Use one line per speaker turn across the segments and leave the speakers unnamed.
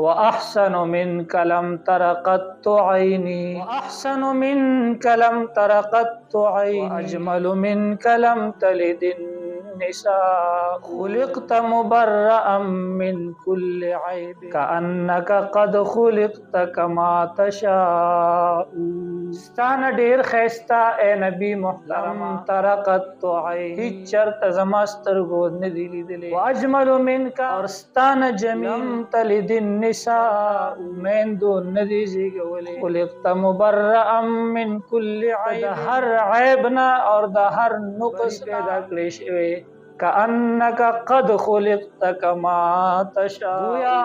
व अहसन मिन कलम तरक़त ऐनी व अहसन मिन कलम तरक़त ऐनी व अजमल मिन कलम तलिदिन निसा खुलिक़त मुबर्रअम मिन कुल्लि ऐब कअन्नका क़द खुलिक़त कमा तशाउ। स्तान ढेर खैस्ता ए नबी मुहतरम तरक़त ऐनी हिच चरत ज़मा स्तरगो नदी लीदले। व अजमल मिनका और स्तान जमील तलिदिन निसा मेंदो नदी ज़िगवले। खुलिक़त मुबर्रअम मिन कुल्लि ऐब हर ऐबना और द हर नुक़्स पैदा कड़े शवे। कअन्नका क़द खुलिक़त कमा तशाउ गोया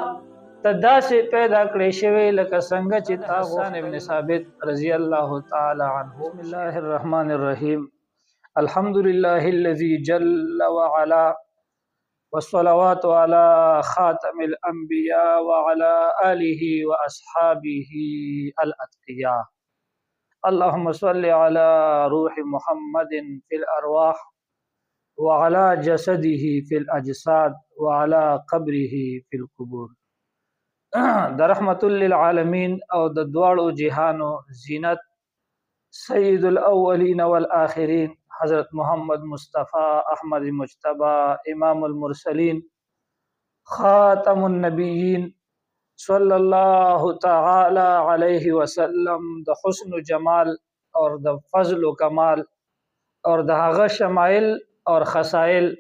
तदा से पैदा कड़े शवे लका संग चिता हसन इब्न साबित रज़ी अल्लाह ताला अन्हु। बिस्मिल्लाहिर रहमानिर रहीम अल्हम्दुलिल्लाहिल्लज़ी जल्ल व अला वस्सलावातु अला खातमिल अंबिया व अला आलिहि व अस्हाबिहि अल अत्क़िया। अल्लाहुम्मा सल्लि अला रूहि मुहम्मदिन फिल अरवाह व अला जसदिहि फिल अजसाद व अला क़ब्रिहि फिल क़ुबूर। दरहमतुल लिल आलमीन और द द्वाड़ो जिहानो ज़ीनत सय्यिदुल अव्वलीन वल आखिरीन हज़रत मोहम्मद मुस्तफ़ा अहमद मुज्तबा इमामुल मुरसलीन ख़ातमुन नबिय्यीन सल्लल्लाहु तआला अलैहि वसल्लम द हुस्न जमाल और द फ़ज़्ल कमाल और द हग़ शमाइल और खसाइल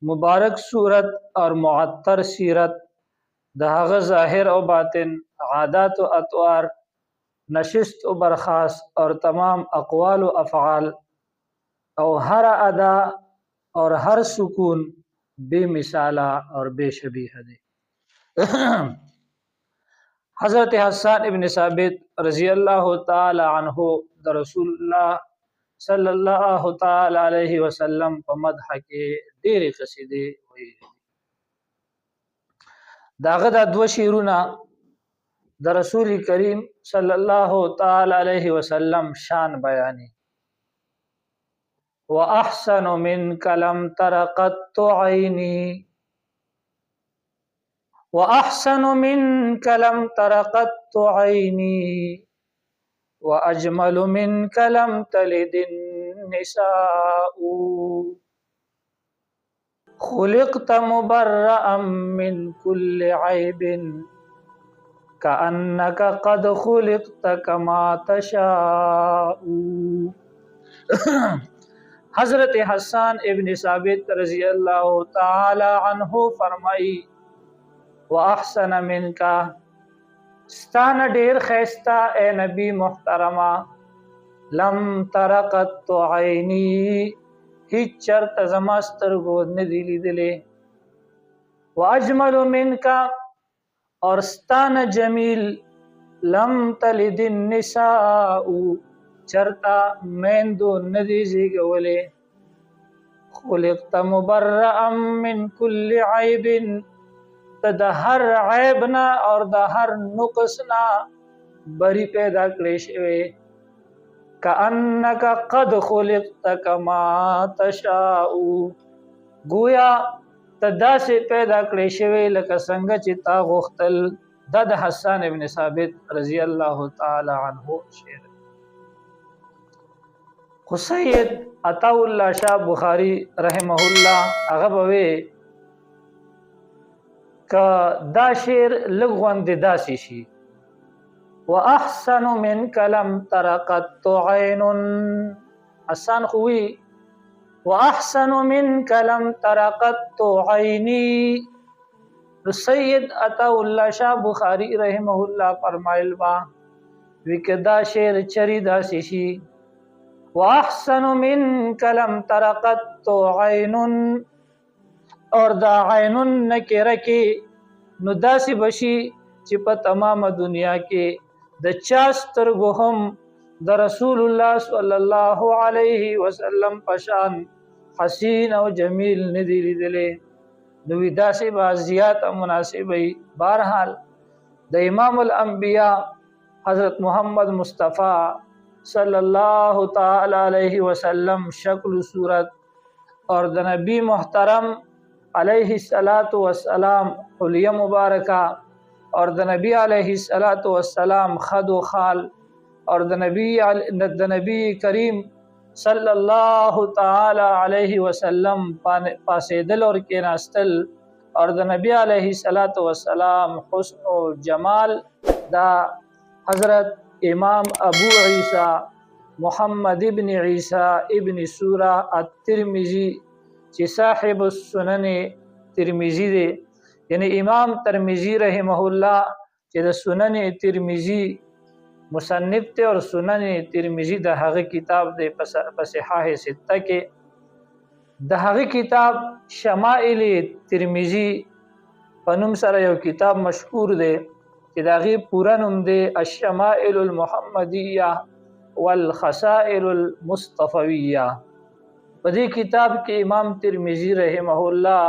मुबारक सूरत और मुअत्तर सीरत द हग़ ज़ाहिर और बातिन आदात व अतवार नशिस्त व बरखास्त और तमाम अक़वाल व अफ़आल और हर अदा और हर सुकून बेमिसाला और बेशबीह दे। हज़रत हसन इब्न साबित रज़ी अल्लाह ताला अन्हु द रसूलुल्लाह सल्लल्लाहु ताला अलैहि वसल्लम प मदह के ढेर क़सीदे हुई। दाग़ दा दो शेरुना द रसूल करीम सल्लल्लाहु ताला अलैहि वसल्लम शान बयानी। व अहसन मिन कलम तरक़त ऐनी व अहसन मिन कलम तरक़त ऐनी व अजमल मिन कलम तलिदिन निसाउ खुलिक़त मुबर्रअम मिन कुल्लि ऐबिन कअन्नका क़द खुलिक़त कमा तशाउ। हज़रत हसन इब्न साबित रज़ी अल्लाह ताला अन्हु फरमाई व अहसन मिनका स्तान ढेर खैस्ता ए नबी मुहतरमा लम तरक़त ऐनी हिच चरत ज़मा स्तरगो नदी लीदले। व अजमल मिनका और स्तान जमील लम तलिदिन निसाउ चरता मेंदो नदी ज़िगवले। खुलिक़त मुबर्रअम मिन कुल्लि ऐबिन द हर ऐबना और द हर नुक़्सना बरी पैदा कड़े शवे। कअन्नका क़द खुलिक़त कमा तशाउ गोया तदा से पैदा कड़े शवे लका संग चिता गुख्तल। दद हसन इब्न साबित रज़ी अल्लाह ताला अन्हु शेर सय्यद अताउल्लाह शाह बुखारी रहमहुल्लाह अगबवे का दा शेर लगवंद दासी शी। व अहसन मिन कलम तरक़त ऐनुन हसन हुई व अहसन मिन कलम तरक़त ऐनी। सय्यद अताउल्लाह शाह बुखारी रहमहुल्लाह फरमाइल बा विकदा शेर चरी दासी शी। व अहसन मिन कलम तरक़त ऐनुन और दा ऐनुन नकेरा के नु दासी बशी चिप तमाम दुनिया के द चास्तरगो हम द रसूलुल्लाह सल्लल्लाहु अलैहि वसल्लम पशान हसीन और जमील नदी लीदले। नुवी दासी बाजियात मुनासिबई बहरहाल द इमामुल अंबिया हज़रत मोहम्मद मुस्तफ़ा सल्लल्लाहु ताला अलैहि वसल्लम शक्ल सूरत और द नबी मुहतरम अलैहि सलातु वस्सलाम हुलिया मुबारका اور د نبی علیه السلام خد و خال اور د نبی کریم صلی الله تعالی علیه وسلم پاسیدل اور کیناستل اور د نبی علیه السلام حسن و جمال دا حضرت امام ابو عیسی محمد ابن عیسی ابن سورہ الترمذی چې صاحب السنن ترمذی دی، یعنی امام ترمذی رحمه الله چې د سنن ترمذی مصنف ته اور سنن ترمذی د هغه کتاب دی په صحاح سته کې د هغه کتاب شمائل ترمذی په نوم سره یو کتاب مشهور دی چې دا غي پورا نوم دی الشمائل المحمدیه والخصائل المصطفویه. په دې کتاب کې امام ترمذی رحمه الله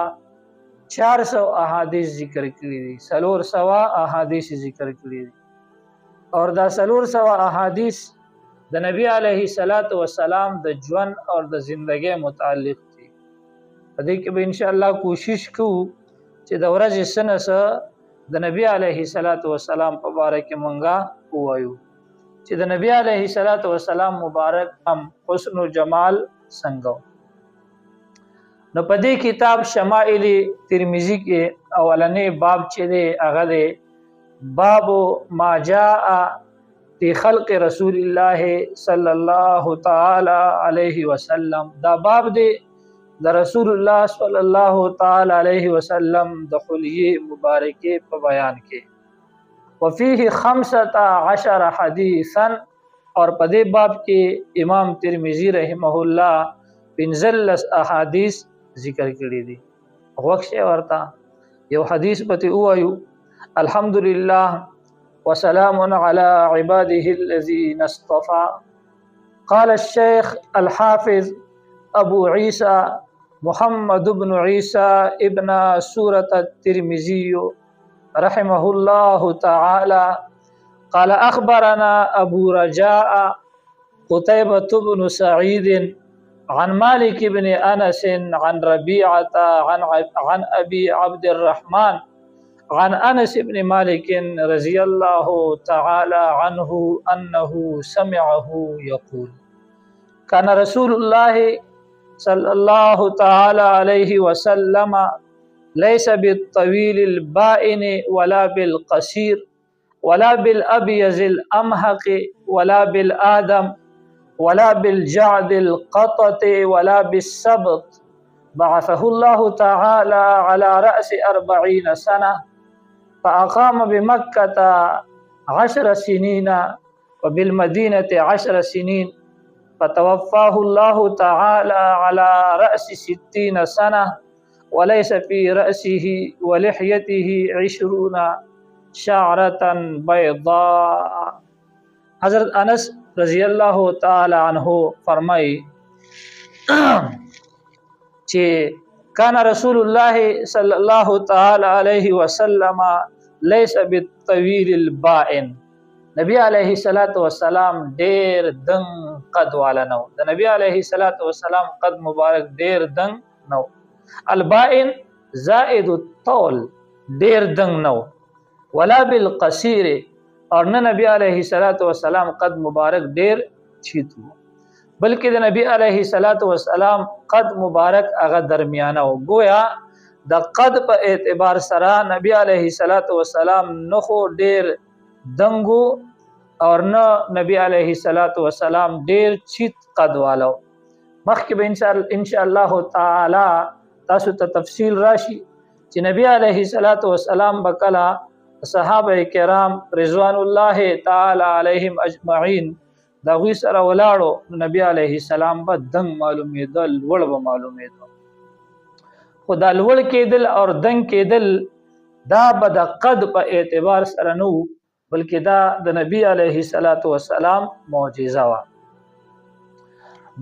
400 احادیث ذکر کړي دي، 400 احادیث ذکر کړي دي اور دا 400 احادیث د نبی علیه السلام د ژوند او د ژوندۍ متعلق دي. په دې کې به ان شاء الله کوشش کوو چې د ورځې سنه د نبی علیه السلام په باره کې مونږه ووایو چې د نبی علیه السلام مبارک هم حسن و جمال څنګه. نو په دې کتاب شمائل ترمذی کې اولنې باب چې دی هغه دی باب ما جاء فی خلق رسول الله صلی الله تعالی علیه وسلم. دا باب دی د رسول الله صلی الله تعالی علیه وسلم د خلیه مبارکه په بیان کې وفيه 15 حدیثا اور په دې باب کې امام ترمذی رحمه الله 15 احادیث ذکر کړي دي. وخت ورته یو حدیث پته وایو الحمدلله وسلام على عباده الذين اصطفى. قال الشيخ الحافظ ابو عيسى محمد بن عيسى ابن سورة الترمذي رحمه الله تعالى قال اخبرنا ابو رجاء قتيبة بن سعيد عن مالك بن انس عن ربيعة عن ابي عبد الرحمن عن انس بن مالك رضي الله تعالى عنه انه سمعه يقول كان رسول الله صلى الله تعالى عليه وسلم ليس بالطويل البائن ولا بالقصير ولا بالابيض الامهق ولا بالآدم ولا بالجعد القطط ولا بالسبط. بعثه الله تعالى على رأس 40 سنة فأقام بمكة 10 سنين وبالمدينة 10 سنين فتوفاه الله تعالى على رأس 60 سنة وليس في رأسه ولحيته 20 شعرة بيضاء. حضرت انس رضی اللہ تعالی عنہ فرمائی چې کان رسول الله صلی الله تعالی علیه وسلم لیس بالطویل البائن. نبی علیه السلام ډیر دنګ قد والا نو. د نبی علیه السلام قد مبارک ډیر دنګ نو. البائن زائد الطول ډیر دنګ نو. ولا بالقصير اور نه نبی علیه السلام قد مبارک ډیر چیتو بلکې د نبی علیه السلام قد مبارک هغه درمیانه او گویا د قد په اعتبار سره نبی علیه السلام نه خو ډیر دنګو اور نه نبی علیه السلام ډیر چیت قد والو. مخکې به ان شاء الله تعالی تاسو ته تفصیل راشي چې نبی علیه السلام بکلا صحابه کرام رضوان الله تعالی علیهم اجمعین دا غوی سره ولاړو نبی علیه السلام به دنګ معلومېدل لوړ به معلومېدل. خو دا لوړ کېدل او دنګ کېدل دا به د قد په اعتبار سره نو بلکې دا د نبی علیه السلام معجزه وه.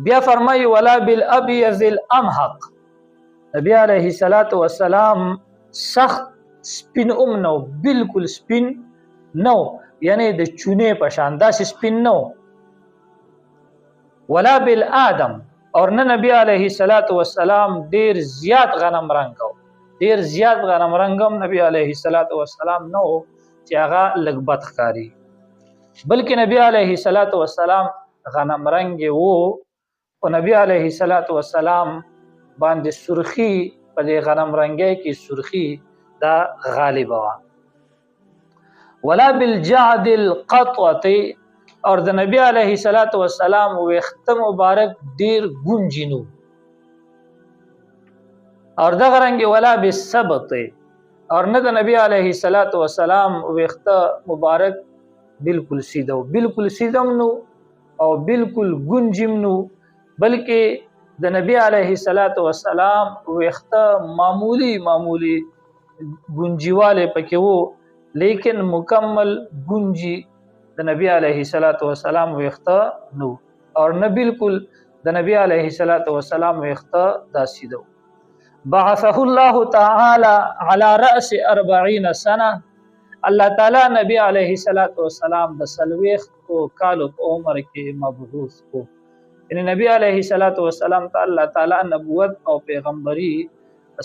بیا فرمایي ولا بالابیض الامحق. نبی علیه السلام سخت سپین نو، بالکل سپین نو، یعنی د چونې په شان داسې سپین نو. ولا بالآدم اور نه نبی علیه السلام ډیر زیات غنم رنګ او ډیر زیات غنم رنګم نبی علیه السلام نو چې هغه لږ بد ښکاري. بلکې نبی علیه الصلاۃ والسلام غنم رنګ وو او نبی علیه الصلاۃ والسلام باندې سرخی په دې غنم رنګي کې سرخی دا غالب و. ولا بالجعد القطوه اور د نبی علیه الصلاۃ والسلام وخت مبارک ډیر ګونجینو اور دغه رنګ ولا بالسبط اور نه د نبی علیه الصلاۃ والسلام وخت مبارک بالکل سیدو بالکل سیدم نو او بالکل ګونجم نو بلکې د نبی علیه الصلاۃ والسلام وخت معمولی ګونجیواله پکې وو لیکن مکمل ګونجی د نبی علیه الصلاۃ والسلام وخت نو اور نه بالکل د نبی علیه الصلاۃ والسلام وخت داسیدو. بعثه الله تعالی علی رأس 40 سنه الله تعالی نبی علیه الصلاۃ والسلام د سلويختو کالو په عمر کې مبعوث کو. یعنی نبی علیه الصلاۃ والسلام ته الله تعالی نبوت او پیغمبري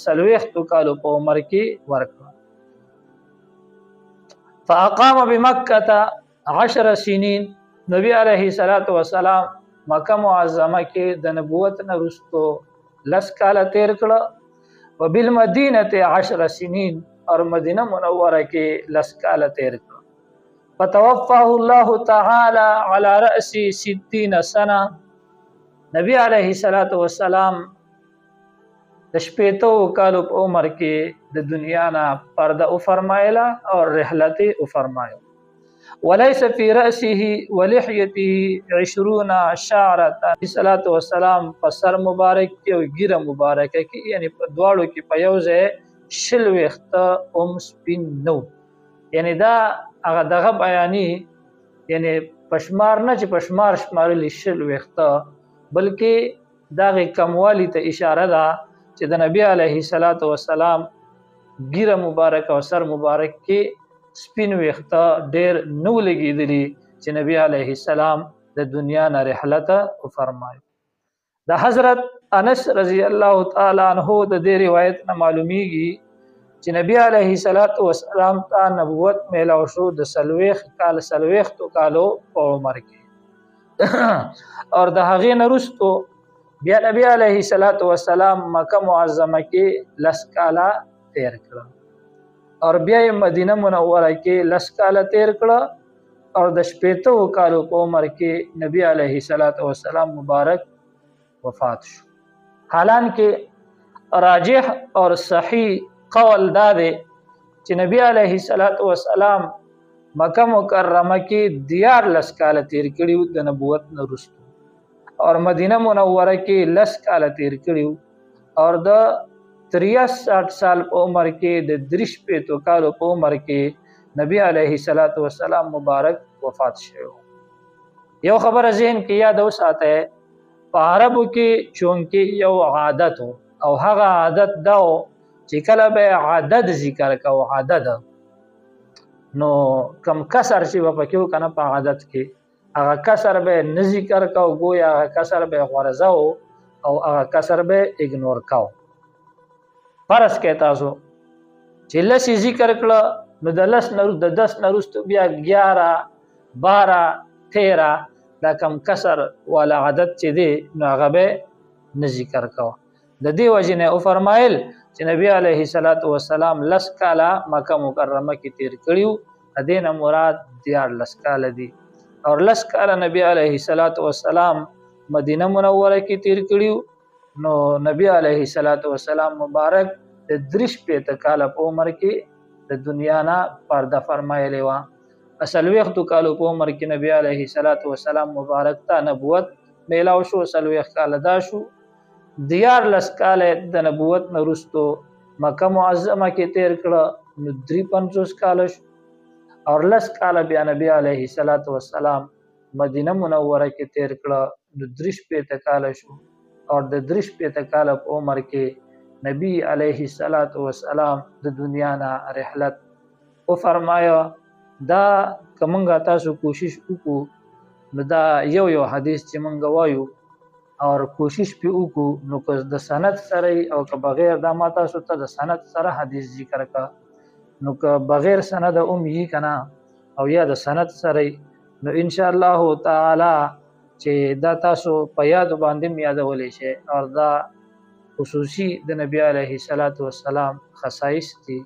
سلويختو کالو په عمر کې ورکړه. فاقام بمکه 10 سنین نبی علیه الصلاۃ والسلام مکه معظمه کې د نبوت نه وروسته 10 کال تیر کړه. وبالمدینه 10 سنین اور مدینه منوره کې 10 کال تیر کړه. فتوفاه الله تعالی علی رأس 60 سنه نبی علیه الصلاۃ والسلام د شپېتو کالو په عمر کې د دنیا نه پرده او فرمایله او رحلت او فرمایله. وليس في رأسه ولحيته 20 شعرة الصلاۃ والسلام په سر مبارک کې او ګیره مبارکه کې یعنی په دواړو کې په یو ځای شل وخته سپین نو. یعنی دا هغه دغه بیانې یعنی پشمار نه چې پشمار شمارل شل وخته بلکې دغه کموالی ته اشاره ده چې د نبی علیه الصلاۃ والسلام ګیره مبارک او سر مبارک کې سپین وخته ډیر نو لګیدلی چې نبی علیه السلام د دنیا نه رحلت او فرمایو. د حضرت انس رضی الله تعالی عنہ د دې روایت نه معلومیږي چې نبی علیه الصلاۃ والسلام ته نبوت میلاو شو د سلويختو کالو په عمر کې اور د هغې نه وروسته بیا نبی علیه الصلاۃ والسلام مکه معظمه کې 10 کاله تیر کړه اور بیا مدینه منوره کې 10 کاله تیر کړه اور د شپېتو کالو په عمر کې نبی علیه الصلاۃ والسلام مبارک وفات شو. حالانکه راجح اور صحیح قول دا دی چې نبی علیه الصلاۃ والسلام مکه مکرمه کې 14 کاله تیر کړیو د نبوت نه وروسته اور مدینه منوره کې 10 کاله تیر کړیو اور د 63 سال په عمر کې د 35 کالو په عمر کې نبی علیه الصلاۃ والسلام مبارک وفات شوی. یو خبره ذهن کې یاد اوساته په عربو کې چونکې یو عادت او هغه عادت دا چې کله به عدد ذکر کوو عدد نو کم کسر چې په کېو کنه په عادت کې هغه کسر به نه ذکر کوو گویا هغه کسر به غورځاو او هغه کسر به اګنور کوو. فرض کې تاسو چې لسی ذکر کړه نو د 10 نرست بیا 11 12 13 دا کم کسر والا عدد چې دی نو هغه به نه ذکر کوه. د دې وجه نه او فرمایل چې نبی علیه الصلاۃ والسلام 10 کاله مکه مکرمه کې تیر کړیو دې نه مراد 14 کاله دي اور 10 کاله نبی علیه الصلاۃ والسلام مدینه منوره کې تیر کړیو نو نبی علیه الصلاۃ والسلام مبارک د 35 کاله په عمر کې د دنیا نه پرده فرمایلی و. اصل وخت کالو په عمر کې نبی علیه الصلاۃ والسلام مبارک ته نبوت میلاو شو. سلوخ کاله دا شو 14 کاله د نبوت نه وروسته مکه معظمه کې تیر کړه نو 53 کاله شو اور 10 کاله بیا نبی علیه الصلاۃ والسلام مدینه منوره کې تیر کړه نو 35 کاله شو اور د 35 کاله په عمر کې نبی علیه الصلاۃ والسلام د دنیا نه رحلت او فرمایا. دا کومه تاسو کوشش وکړو نو دا یو حدیث چې مونږ وایو اور کوشش په وکړو نو که د سند سره او که بغیر دا ما تاسو ته د سند سره حدیث ذکر کا نو که بغیر سند هم یي کنا او یا د سند سره نو ان شاء الله تعالی چې دا تاسو په یاد باندې یادولې شي او دا خصوصي د نبی علیه الصلاۃ والسلام خصائص دي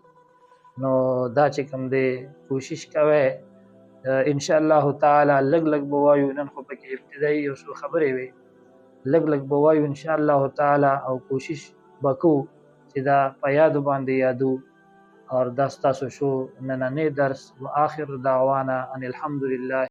نو دا چې کوم دی کوشش کوئ ان شاء الله تعالی لګ لګ بوایو نن خو پکې ابتدایي او څو خبرې وي لګ لګ بوایو ان شاء الله تعالی او کوشش وکړو چې دا په یاد باندې یادو اور دا ستاسو شو نننې درس واخر دعوانا ان الحمد لله